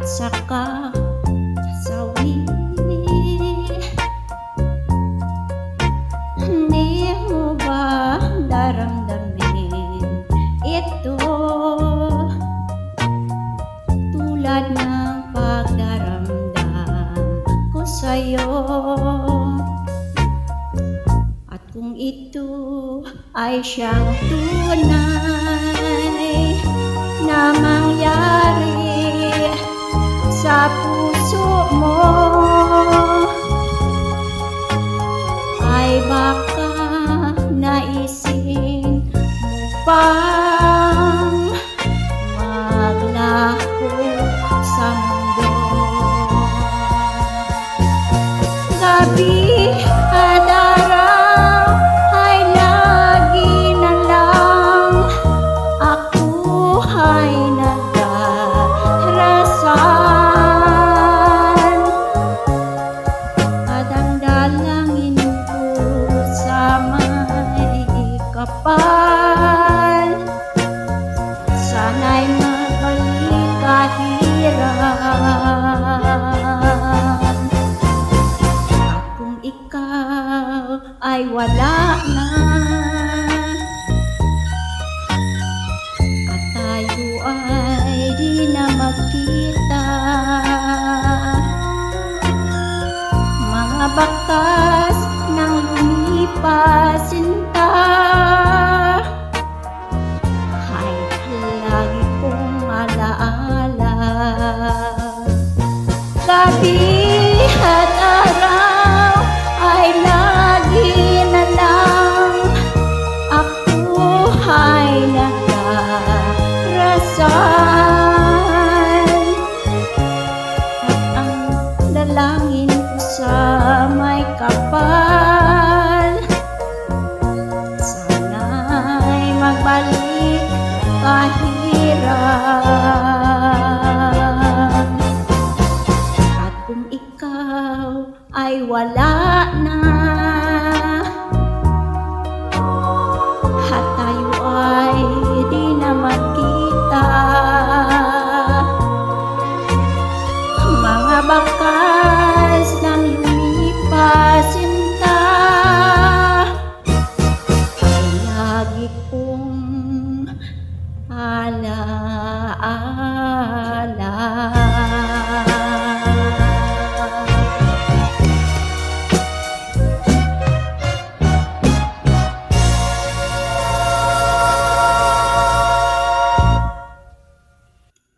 saka sasawi. Hindi mo ba daramdamin ito, tulad ng pagdaramdam ko sa'yo? At kung ito ay siyang tunay na mangyari sa puso mo, ay baka naising mo pang maglaho sa mundo. Gabi at araw ay lagi na lang ako ay nagdarasan, at ang dalangin ko sa may kapal, sana'y magbalik kahirap. At kung ikaw ay wala na, at tayo ay di na magkita, mga bakas ng lumipas sinta ay lagi kong alaala. Gabi at araw ay lagi na lang ako ay nagdarasan, at ang dalangin ko sa may kapal, sana'y magbalik kahirap. At kung ikaw ay wala